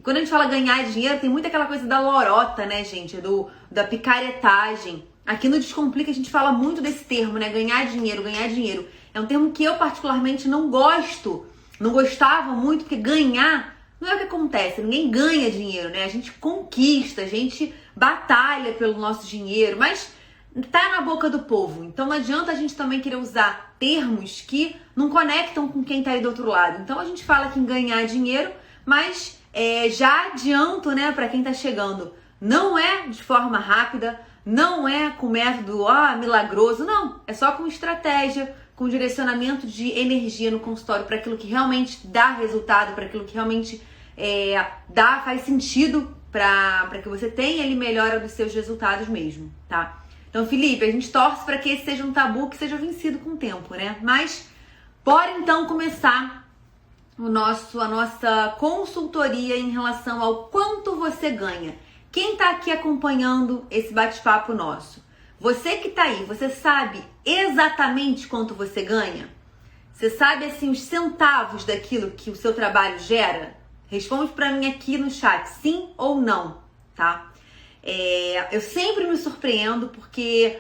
quando a gente fala ganhar dinheiro, tem muito aquela coisa da lorota, né, gente? Da picaretagem. Aqui no Descomplica a gente fala muito desse termo, né? Ganhar dinheiro, ganhar dinheiro. É um termo que eu particularmente não gosto, não gostava muito, porque ganhar não é o que acontece, ninguém ganha dinheiro, né? A gente conquista, a gente batalha pelo nosso dinheiro, mas tá na boca do povo. Então não adianta a gente também querer usar termos que não conectam com quem tá aí do outro lado. Então a gente fala aqui em ganhar dinheiro, mas já adianto, né, pra quem tá chegando, não é de forma rápida, não é com método milagroso, não. É só com estratégia, com direcionamento de energia no consultório para aquilo que realmente dá resultado, para aquilo que realmente faz sentido para que você tenha ali melhora dos seus resultados mesmo, tá? Então, Felipe, a gente torce para que esse seja um tabu que seja vencido com o tempo, né? Mas bora então começar a nossa consultoria em relação ao quanto você ganha. Quem tá aqui acompanhando esse bate-papo nosso? Você que tá aí, você sabe exatamente quanto você ganha? Você sabe, assim, os centavos daquilo que o seu trabalho gera? Responde pra mim aqui no chat, sim ou não, tá? Eu sempre me surpreendo porque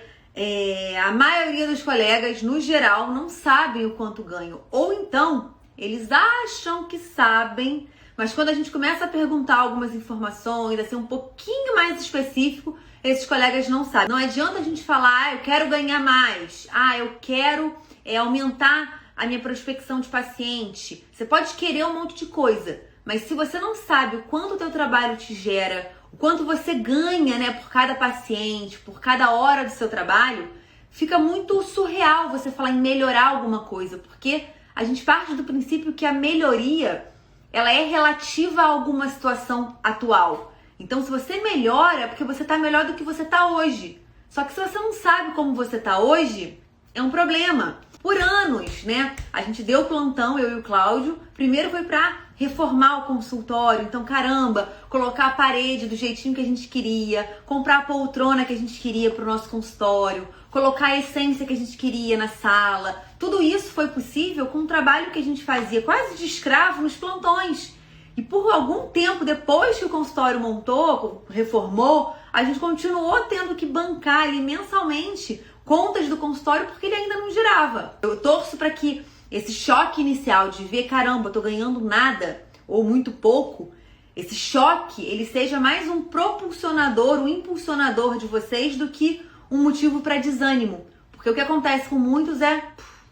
a maioria dos colegas, no geral, não sabem o quanto ganham. Ou então, eles acham que sabem, mas quando a gente começa a perguntar algumas informações, assim, um pouquinho mais específico, esses colegas não sabem. Não adianta a gente falar, eu quero ganhar mais, eu quero aumentar a minha prospecção de paciente. Você pode querer um monte de coisa, mas se você não sabe o quanto o teu trabalho te gera, o quanto você ganha, né, por cada paciente, por cada hora do seu trabalho, fica muito surreal você falar em melhorar alguma coisa, porque a gente parte do princípio que a melhoria, ela é relativa a alguma situação atual. Então, se você melhora, é porque você tá melhor do que você tá hoje. Só que se você não sabe como você tá hoje, é um problema. Por anos, né? A gente deu plantão, eu e o Cláudio. Primeiro foi pra reformar o consultório. Então, caramba, colocar a parede do jeitinho que a gente queria, comprar a poltrona que a gente queria pro nosso consultório, colocar a essência que a gente queria na sala. Tudo isso foi possível com um trabalho que a gente fazia quase de escravo nos plantões. E por algum tempo depois que o consultório montou, reformou, a gente continuou tendo que bancar ali mensalmente contas do consultório porque ele ainda não girava. Eu torço para que esse choque inicial de ver, caramba, eu tô ganhando nada ou muito pouco, esse choque, ele seja mais um propulsionador, um impulsionador de vocês do que um motivo para desânimo. Porque o que acontece com muitos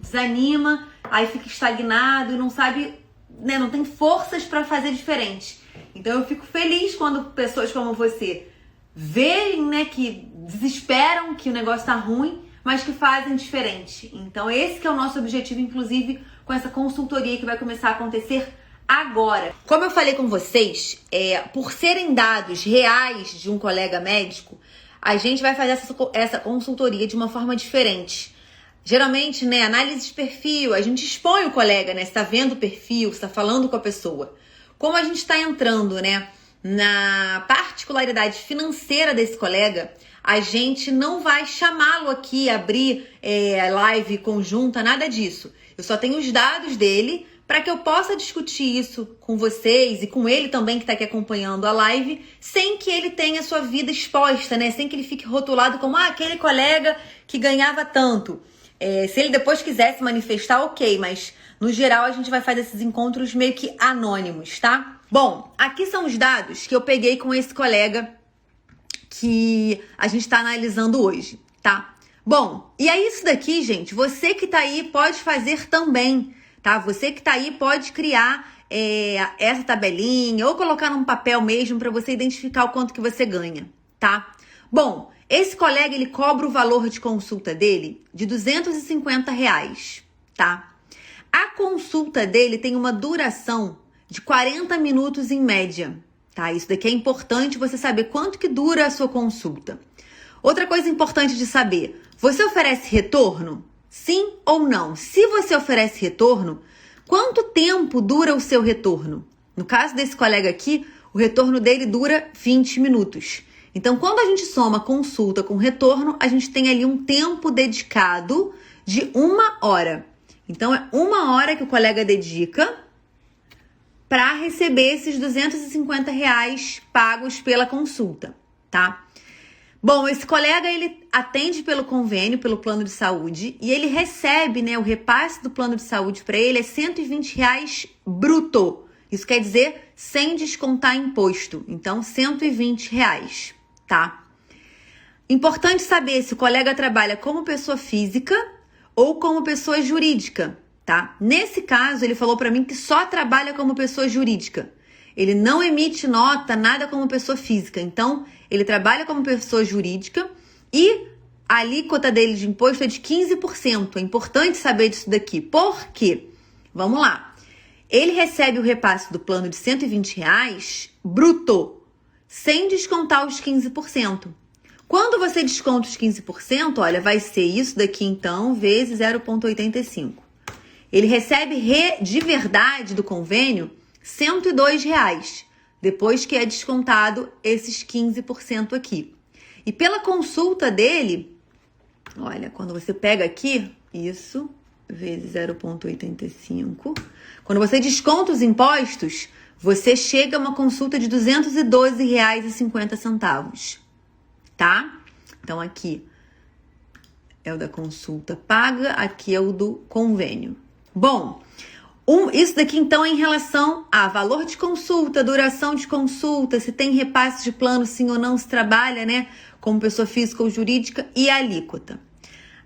desanima, aí fica estagnado e não sabe, né, não tem forças para fazer diferente. Então eu fico feliz quando pessoas como você veem, né, que desesperam que o negócio tá ruim, mas que fazem diferente. Então esse que é o nosso objetivo, inclusive, com essa consultoria que vai começar a acontecer agora. Como eu falei com vocês, por serem dados reais de um colega médico, a gente vai fazer essa consultoria de uma forma diferente. Geralmente, né, análise de perfil, a gente expõe o colega, né, você tá vendo o perfil, você tá falando com a pessoa. Como a gente tá entrando, né, na particularidade financeira desse colega, a gente não vai chamá-lo aqui, abrir live conjunta, nada disso. Eu só tenho os dados dele para que eu possa discutir isso com vocês e com ele também que está aqui acompanhando a live, sem que ele tenha sua vida exposta, né? Sem que ele fique rotulado como aquele colega que ganhava tanto. Se ele depois quiser se manifestar, ok, mas no geral a gente vai fazer esses encontros meio que anônimos, tá? Bom, aqui são os dados que eu peguei com esse colega que a gente está analisando hoje, tá? Bom, e é isso daqui, gente. Você que tá aí pode fazer também, tá? Você que tá aí pode criar essa tabelinha ou colocar num papel mesmo para você identificar o quanto que você ganha, tá? Bom, esse colega, ele cobra o valor de consulta dele de R$250, tá? A consulta dele tem uma duração de 40 minutos em média, tá? Isso daqui é importante você saber quanto que dura a sua consulta. Outra coisa importante de saber, você oferece retorno? Sim ou não? Se você oferece retorno, quanto tempo dura o seu retorno? No caso desse colega aqui, o retorno dele dura 20 minutos. Então, quando a gente soma consulta com retorno, a gente tem ali um tempo dedicado de 1 hora. Então, é 1 hora que o colega dedica para receber esses R$250 pagos pela consulta, tá? Bom, esse colega, ele atende pelo convênio, pelo plano de saúde, e ele recebe, né, o repasse do plano de saúde para ele é R$120 bruto. Isso quer dizer sem descontar imposto. Então, R$120, tá? Importante saber se o colega trabalha como pessoa física ou como pessoa jurídica, tá? Nesse caso, ele falou para mim que só trabalha como pessoa jurídica. Ele não emite nota, nada como pessoa física. Então, ele trabalha como pessoa jurídica e a alíquota dele de imposto é de 15%. É importante saber disso daqui. Por quê? Vamos lá. Ele recebe o repasse do plano de R$120 bruto, sem descontar os 15%. Quando você desconta os 15%, olha, vai ser isso daqui então, vezes 0,85. Ele recebe de verdade do convênio R$102, depois que é descontado esses 15% aqui. E pela consulta dele, olha, quando você pega aqui, isso, vezes 0,85, quando você desconta os impostos, você chega a uma consulta de R$212,50, tá? Então, aqui é o da consulta paga, aqui é o do convênio. Bom, isso daqui, então, é em relação a valor de consulta, duração de consulta, se tem repasse de plano, sim ou não, se trabalha, né, como pessoa física ou jurídica, e a alíquota.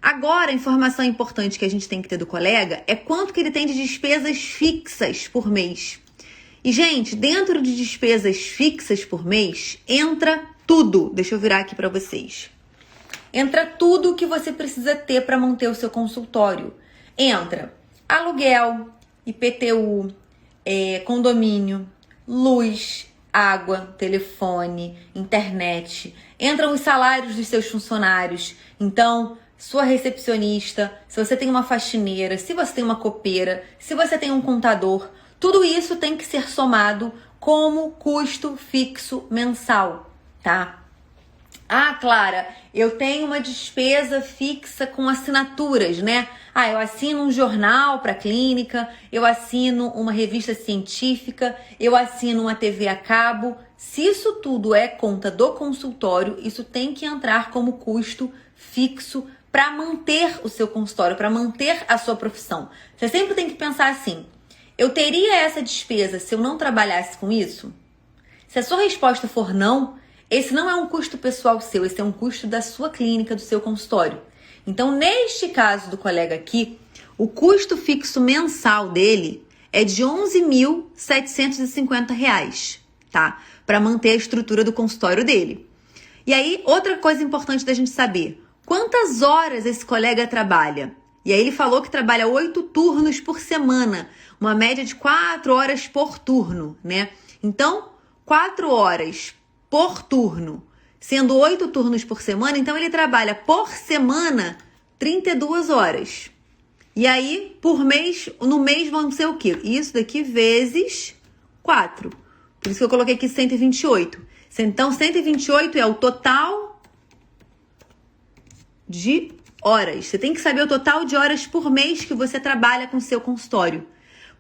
Agora, a informação importante que a gente tem que ter do colega é quanto que ele tem de despesas fixas por mês. E, gente, dentro de despesas fixas por mês, entra tudo. Deixa eu virar aqui para vocês. Entra tudo que você precisa ter para manter o seu consultório. Entra aluguel, IPTU, condomínio, luz, água, telefone, internet. Entram os salários dos seus funcionários. Então, sua recepcionista, se você tem uma faxineira, se você tem uma copeira, se você tem um contador, tudo isso tem que ser somado como custo fixo mensal, tá? Ah, Clara, eu tenho uma despesa fixa com assinaturas, né? Ah, eu assino um jornal para a clínica, eu assino uma revista científica, eu assino uma TV a cabo. Se isso tudo é conta do consultório, isso tem que entrar como custo fixo para manter o seu consultório, para manter a sua profissão. Você sempre tem que pensar assim, eu teria essa despesa se eu não trabalhasse com isso? Se a sua resposta for não, esse não é um custo pessoal seu, esse é um custo da sua clínica, do seu consultório. Então, neste caso do colega aqui, o custo fixo mensal dele é de R$ 11.750, tá? Para manter a estrutura do consultório dele. E aí, outra coisa importante da gente saber, quantas horas esse colega trabalha? E aí ele falou que trabalha 8 turnos por semana, uma média de 4 horas por turno, né? Então, 4 horas por turno, sendo 8 turnos por semana, então ele trabalha por semana 32 horas. E aí, por mês, no mês vão ser o quê? Isso daqui vezes 4. Por isso que eu coloquei aqui 128. Então, 128 é o total de horas. Você tem que saber o total de horas por mês que você trabalha com o seu consultório.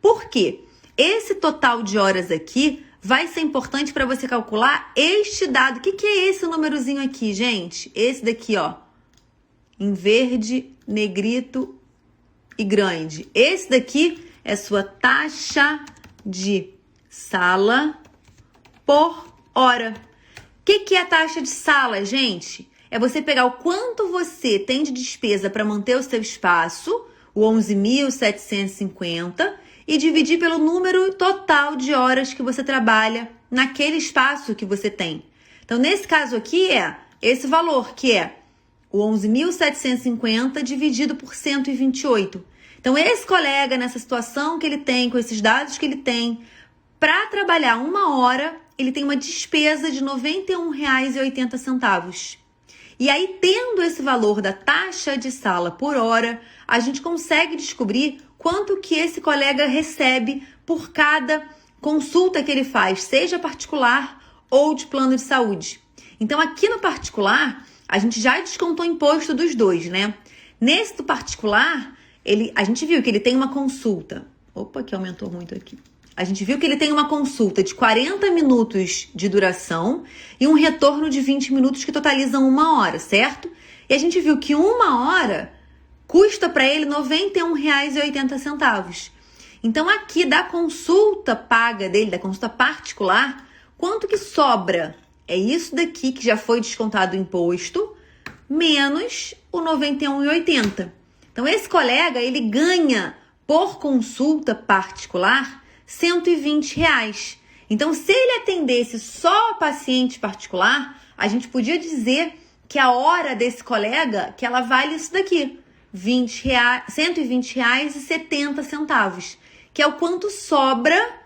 Por quê? Esse total de horas aqui vai ser importante para você calcular este dado. O que é esse númerozinho aqui, gente? Esse daqui, ó, em verde, negrito e grande. Esse daqui é sua taxa de sala por hora. O que é a taxa de sala, gente? É você pegar o quanto você tem de despesa para manter o seu espaço, o 11.750, e dividir pelo número total de horas que você trabalha naquele espaço que você tem. Então, nesse caso aqui, é esse valor, que é o 11.750 dividido por 128. Então, esse colega, nessa situação que ele tem, com esses dados que ele tem, para trabalhar 1 hora, ele tem uma despesa de R$ 91,80. E aí, tendo esse valor da taxa de sala por hora, a gente consegue descobrir quanto que esse colega recebe por cada consulta que ele faz, seja particular ou de plano de saúde. Então, aqui no particular, a gente já descontou o imposto dos dois, né? Nesse do particular, a gente viu que ele tem uma consulta. Opa, que aumentou muito aqui. A gente viu que ele tem uma consulta de 40 minutos de duração e um retorno de 20 minutos que totalizam 1 hora, certo? E a gente viu que 1 hora custa para ele R$ 91,80. Então aqui da consulta paga dele, da consulta particular, quanto que sobra? É isso daqui que já foi descontado o imposto, menos o R$ 91,80. Então esse colega, ele ganha por consulta particular R$ 120. Então se ele atendesse só paciente particular, a gente podia dizer que a hora desse colega, que ela vale isso daqui, R$ 120,70, que é o quanto sobra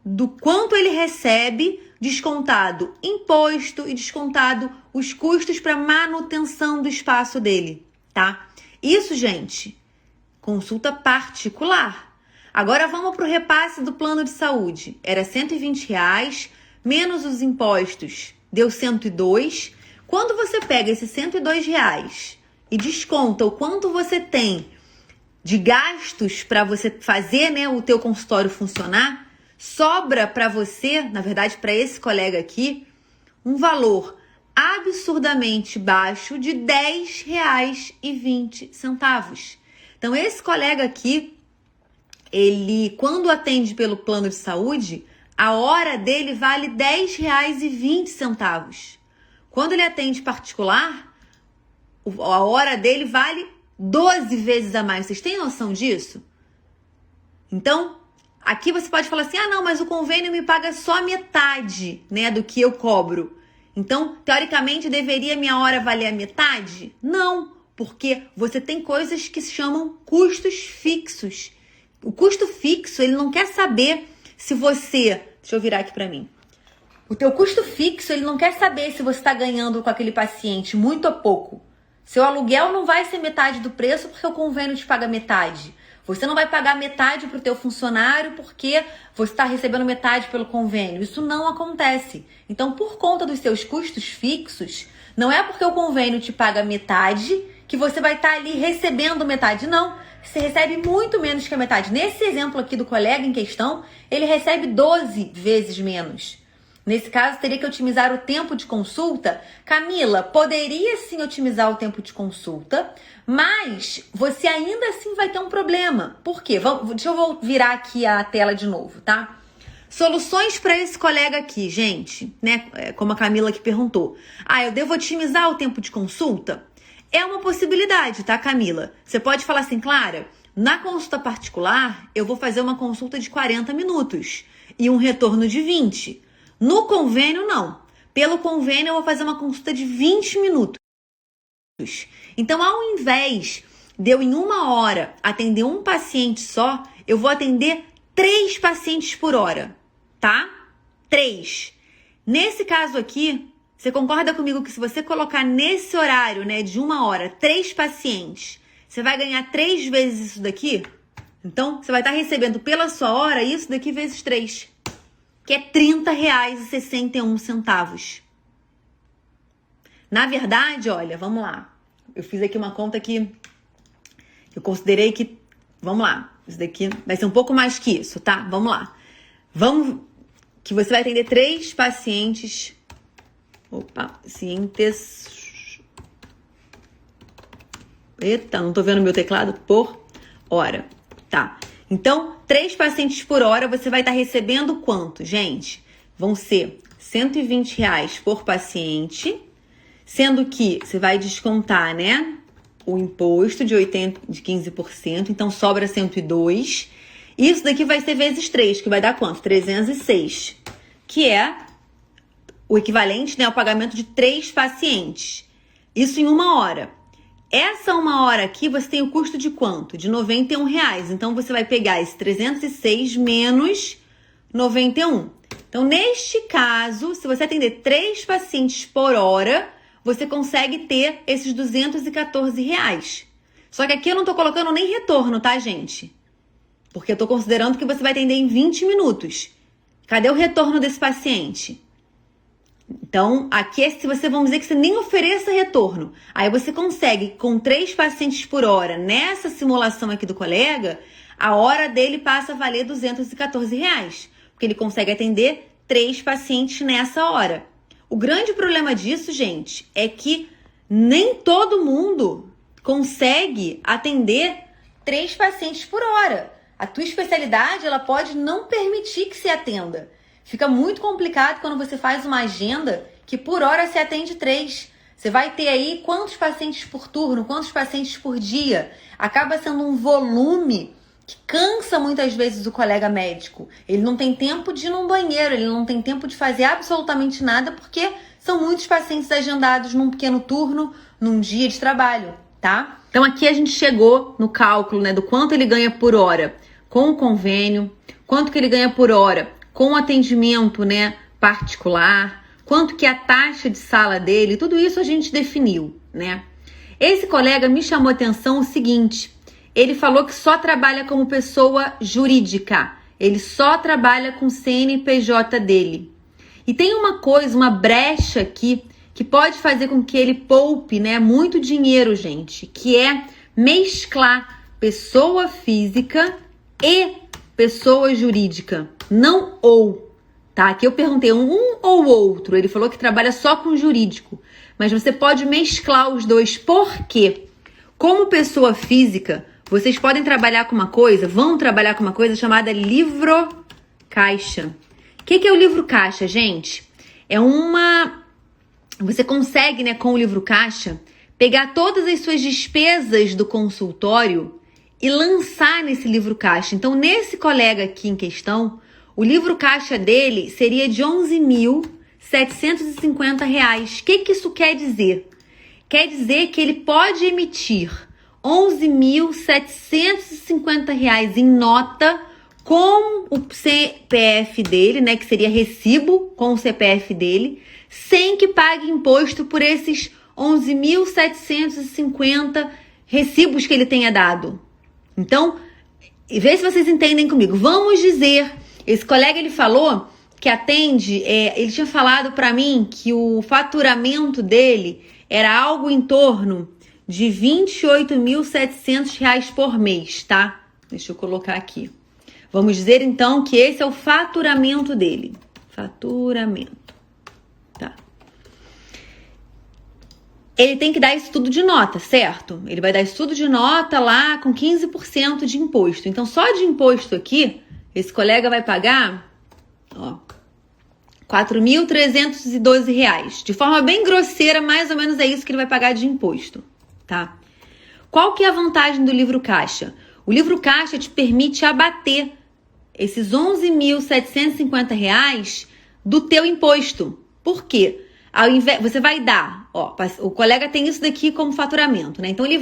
do quanto ele recebe, descontado imposto e descontado os custos para manutenção do espaço dele, tá? Isso, gente, consulta particular. Agora vamos para o repasse do plano de saúde. Era R$ 120, menos os impostos, deu 102. Quando você pega esses R$ 102 e desconta o quanto você tem de gastos para você fazer, né, o teu consultório funcionar, sobra para você, na verdade para esse colega aqui, um valor absurdamente baixo de R$ 10,20. Então esse colega aqui, ele quando atende pelo plano de saúde, a hora dele vale R$ 10,20. Quando ele atende particular, a hora dele vale 12 vezes a mais. Vocês têm noção disso? Então, aqui você pode falar assim, ah não, mas o convênio me paga só metade, né, do que eu cobro. Então, teoricamente, deveria minha hora valer a metade? Não, porque você tem coisas que se chamam custos fixos. O custo fixo, ele não quer saber se você... Deixa eu virar aqui para mim. O teu custo fixo, ele não quer saber se você está ganhando com aquele paciente muito ou pouco. Seu aluguel não vai ser metade do preço porque o convênio te paga metade. Você não vai pagar metade para o teu funcionário porque você está recebendo metade pelo convênio. Isso não acontece. Então, por conta dos seus custos fixos, não é porque o convênio te paga metade que você vai estar ali recebendo metade. Não, você recebe muito menos que a metade. Nesse exemplo aqui do colega em questão, ele recebe 12 vezes menos. Nesse caso, teria que otimizar o tempo de consulta. Camila, poderia sim otimizar o tempo de consulta, mas você ainda assim vai ter um problema. Por quê? Deixa eu virar aqui a tela de novo, tá? Soluções para esse colega aqui, gente, né? Como a Camila que perguntou. Ah, eu devo otimizar o tempo de consulta? É uma possibilidade, tá, Camila? Você pode falar assim, Clara, na consulta particular, eu vou fazer uma consulta de 40 minutos e um retorno de 20. No convênio, não. Pelo convênio, eu vou fazer uma consulta de 20 minutos. Então, ao invés de eu, em 1 hora, atender um paciente só, eu vou atender 3 pacientes por hora, tá? 3. Nesse caso aqui, você concorda comigo que se você colocar nesse horário, né, de 1 hora, 3 pacientes, você vai ganhar 3 vezes isso daqui? Então, você vai estar recebendo pela sua hora isso daqui vezes 3. Que é R$ 30,61. Na verdade, olha, vamos lá. Eu fiz aqui uma conta que eu considerei que... Vamos lá. Isso daqui vai ser um pouco mais que isso, tá? Vamos lá. Que você vai atender 3 pacientes... pacientes... Eita, não tô vendo meu teclado por hora. Tá. Então, 3 pacientes por hora, você vai estar recebendo quanto, gente? Vão ser R$ 120 por paciente, sendo que você vai descontar, né, o imposto de 15%, então sobra 102. Isso daqui vai ser vezes 3, que vai dar quanto? 306, que é o equivalente, né, ao pagamento de 3 pacientes. Isso em 1 hora. Essa 1 hora aqui, você tem o custo de quanto? De R$ 91. Então, você vai pegar esse 306 menos 91. Então, neste caso, se você atender 3 pacientes por hora, você consegue ter esses R$ 214. Só que aqui eu não tô colocando nem retorno, tá, gente? Porque eu tô considerando que você vai atender em 20 minutos. Cadê o retorno desse paciente? Então, aqui, se você, vamos dizer que você nem ofereça retorno, aí você consegue, com 3 pacientes por hora, nessa simulação aqui do colega, a hora dele passa a valer R$ 214, porque ele consegue atender 3 pacientes nessa hora. O grande problema disso, gente, é que nem todo mundo consegue atender 3 pacientes por hora. A tua especialidade, ela pode não permitir que se atenda. Fica muito complicado quando você faz uma agenda que por hora se atende 3. Você vai ter aí quantos pacientes por turno, quantos pacientes por dia. Acaba sendo um volume que cansa muitas vezes o colega médico. Ele não tem tempo de ir num banheiro, ele não tem tempo de fazer absolutamente nada, porque são muitos pacientes agendados num pequeno turno, num dia de trabalho, tá? Então aqui a gente chegou no cálculo, né, do quanto ele ganha por hora com o convênio, quanto que ele ganha por hora com o atendimento, né, particular, quanto que é a taxa de sala dele, tudo isso a gente definiu, né? Esse colega me chamou a atenção o seguinte: ele falou que só trabalha como pessoa jurídica, ele só trabalha com o CNPJ dele. E tem uma coisa, uma brecha aqui, que pode fazer com que ele poupe, né, muito dinheiro, gente, que é mesclar pessoa física e pessoa jurídica, não ou, tá? Aqui eu perguntei um ou outro, ele falou que trabalha só com jurídico, mas você pode mesclar os dois, por quê? Como pessoa física, vocês podem trabalhar com uma coisa, vão trabalhar com uma coisa chamada livro caixa. O que é o livro caixa, gente? É uma... Você consegue, né, com o livro caixa, pegar todas as suas despesas do consultório e lançar nesse livro caixa. Então, nesse colega aqui em questão, o livro caixa dele seria de R$ 11.750. O que isso quer dizer? Quer dizer que ele pode emitir R$ 11.750 em nota com o CPF dele, né, que seria recibo com o CPF dele, sem que pague imposto por esses 11.750 recibos que ele tenha dado. Então, vê se vocês entendem comigo. Vamos dizer, esse colega ele falou que atende, ele tinha falado para mim que o faturamento dele era algo em torno de R$ 28.700 por mês, tá? Deixa eu colocar aqui. Vamos dizer então que esse é o faturamento dele. Faturamento. Tá. Ele tem que dar isso tudo de nota, certo? Ele vai dar isso tudo de nota lá com 15% de imposto. Então, só de imposto aqui, esse colega vai pagar, ó, R$ 4.312. De forma bem grosseira, mais ou menos é isso que ele vai pagar de imposto, tá? Qual que é a vantagem do livro caixa? O livro caixa te permite abater esses R$ 11.750 do teu imposto. Por quê? Ao invés, você vai dar, ó, o colega tem isso daqui como faturamento, né? Então ele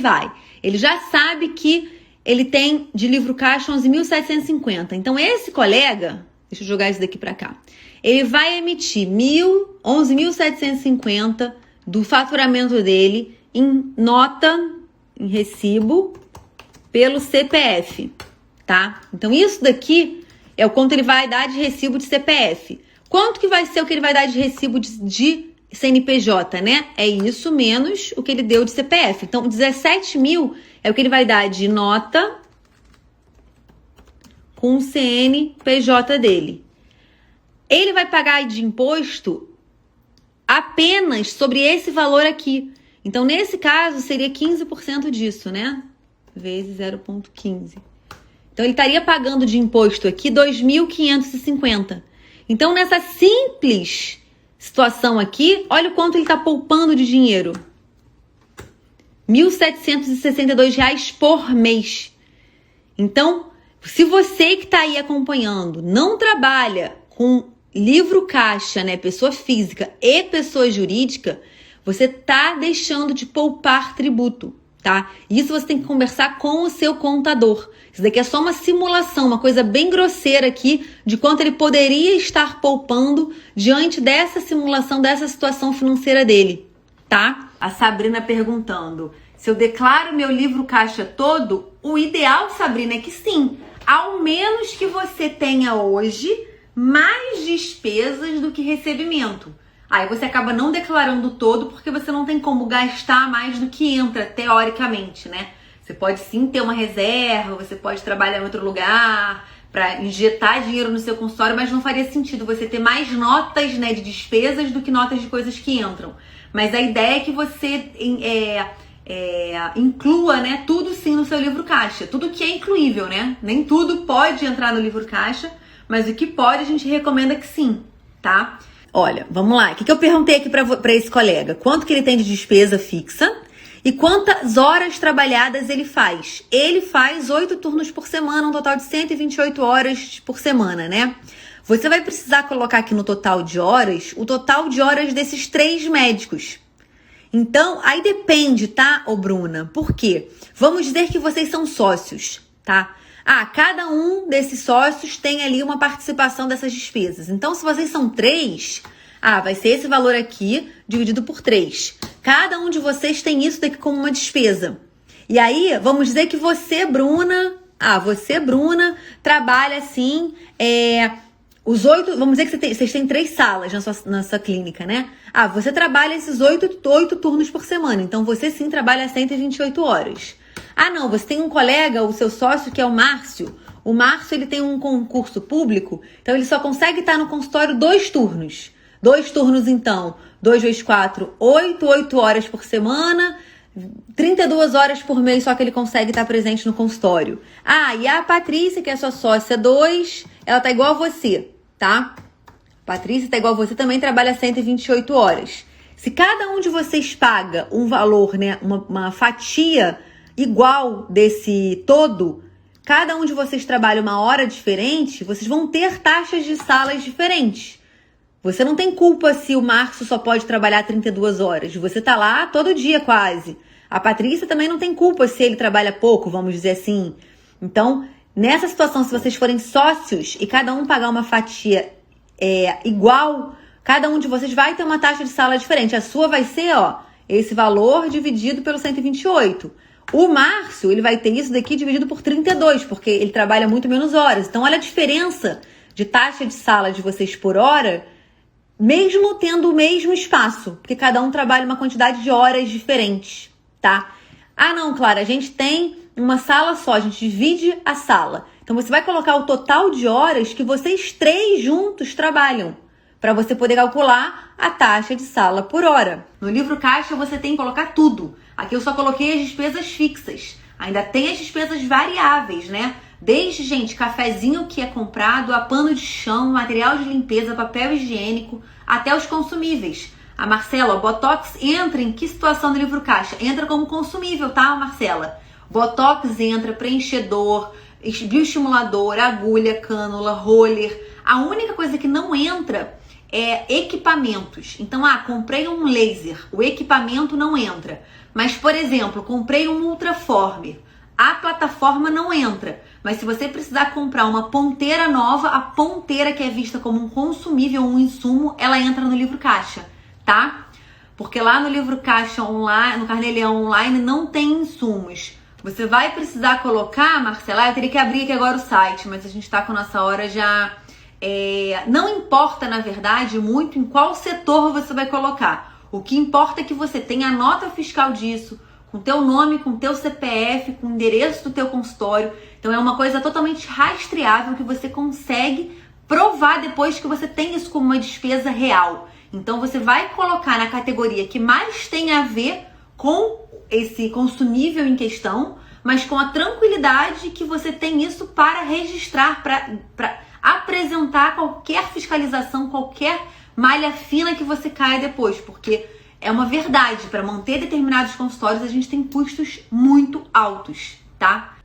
já sabe que ele tem de livro caixa 11.750. Então esse colega, deixa eu jogar isso daqui para cá, ele vai emitir 11.750 do faturamento dele em nota, em recibo, pelo CPF, tá? Então isso daqui é o quanto ele vai dar de recibo de CPF. Quanto que vai ser o que ele vai dar de recibo de CNPJ, né? É isso menos o que ele deu de CPF. Então, 17 mil é o que ele vai dar de nota com o CNPJ dele. Ele vai pagar de imposto apenas sobre esse valor aqui. Então, nesse caso, seria 15% disso, né? Vezes 0,15. Então, ele estaria pagando de imposto aqui 2.550. Então, nessa simples situação aqui, olha o quanto ele está poupando de dinheiro. R$ 1.762 por mês. Então, se você que está aí acompanhando não trabalha com livro caixa, né, pessoa física e pessoa jurídica, você está deixando de poupar tributo, tá? Isso você tem que conversar com o seu contador. Isso daqui é só uma simulação, uma coisa bem grosseira aqui de quanto ele poderia estar poupando diante dessa simulação, dessa situação financeira dele, tá? A Sabrina perguntando, se eu declaro meu livro caixa todo, o ideal, Sabrina, é que sim, ao menos que você tenha hoje mais despesas do que recebimento. Aí você acaba não declarando todo porque você não tem como gastar mais do que entra, teoricamente, né? Você pode sim ter uma reserva, você pode trabalhar em outro lugar para injetar dinheiro no seu consultório, mas não faria sentido você ter mais notas, né, de despesas do que notas de coisas que entram. Mas a ideia é que você inclua, né, tudo sim no seu livro caixa. Tudo que é incluível, né? Nem tudo pode entrar no livro caixa, mas o que pode a gente recomenda que sim, tá? Olha, vamos lá. O que eu perguntei aqui para esse colega? Quanto que ele tem de despesa fixa e quantas horas trabalhadas ele faz? Ele faz 8 turnos por semana, um total de 128 horas por semana, né? Você vai precisar colocar aqui no total de horas, o total de horas desses 3 médicos. Então, aí depende, tá, ô Bruna? Por quê? Vamos dizer que vocês são sócios, tá? Cada um desses sócios tem ali uma participação dessas despesas. Então, se vocês são 3, vai ser esse valor aqui dividido por 3. Cada um de vocês tem isso daqui como uma despesa. E aí, vamos dizer que você, Bruna, trabalha assim, os 8, vamos dizer que vocês têm 3 salas na sua clínica, né? Você trabalha esses 8 turnos por semana, então você sim trabalha 128 horas. Não, você tem um colega, o seu sócio, que é o Márcio. O Márcio, ele tem um concurso público, então ele só consegue estar no consultório 2 turnos. 2 turnos, então, 2 vezes 4, 8 horas por semana, 32 horas por mês só que ele consegue estar presente no consultório. E a Patrícia, que é sua sócia 2, ela tá igual a você, tá? Patrícia tá igual a você, também trabalha 128 horas. Se cada um de vocês paga um valor, né, uma fatia igual desse todo, cada um de vocês trabalha uma hora diferente, vocês vão ter taxas de salas diferentes. Você não tem culpa se o Márcio só pode trabalhar 32 horas. Você tá lá todo dia quase. A Patrícia também não tem culpa se ele trabalha pouco, vamos dizer assim. Então, nessa situação, se vocês forem sócios e cada um pagar uma fatia igual, cada um de vocês vai ter uma taxa de sala diferente. A sua vai ser, esse valor dividido pelo 128. O Márcio, ele vai ter isso daqui dividido por 32, porque ele trabalha muito menos horas. Então, olha a diferença de taxa de sala de vocês por hora, mesmo tendo o mesmo espaço, porque cada um trabalha uma quantidade de horas diferentes, tá? Não, Clara, a gente tem uma sala só, a gente divide a sala. Então, você vai colocar o total de horas que vocês 3 juntos trabalham, para você poder calcular a taxa de sala por hora. No livro caixa, você tem que colocar tudo. Aqui eu só coloquei as despesas fixas. Ainda tem as despesas variáveis, né? Desde, gente, cafezinho que é comprado, a pano de chão, material de limpeza, papel higiênico, até os consumíveis. A Marcela, o Botox entra em que situação do livro caixa? Entra como consumível, tá, Marcela? Botox entra, preenchedor, bioestimulador, agulha, cânula, roller. A única coisa que não entra é equipamentos. Então, comprei um laser, o equipamento não entra. Mas, por exemplo, comprei um Ultraformer, a plataforma não entra. Mas se você precisar comprar uma ponteira nova, a ponteira que é vista como um consumível, um insumo, ela entra no livro caixa, tá? Porque lá no livro caixa online, no Carnê-Leão online, não tem insumos. Você vai precisar colocar, Marcela, eu teria que abrir aqui agora o site, mas a gente tá com nossa hora já. Não importa, na verdade, muito em qual setor você vai colocar. O que importa é que você tenha a nota fiscal disso, com teu nome, com teu CPF, com o endereço do teu consultório. Então é uma coisa totalmente rastreável que você consegue provar depois que você tem isso como uma despesa real. Então você vai colocar na categoria que mais tem a ver com esse consumível em questão, mas com a tranquilidade que você tem isso para registrar, para apresentar qualquer fiscalização, qualquer malha fina que você caia depois, porque é uma verdade, para manter determinados consultórios a gente tem custos muito altos, tá?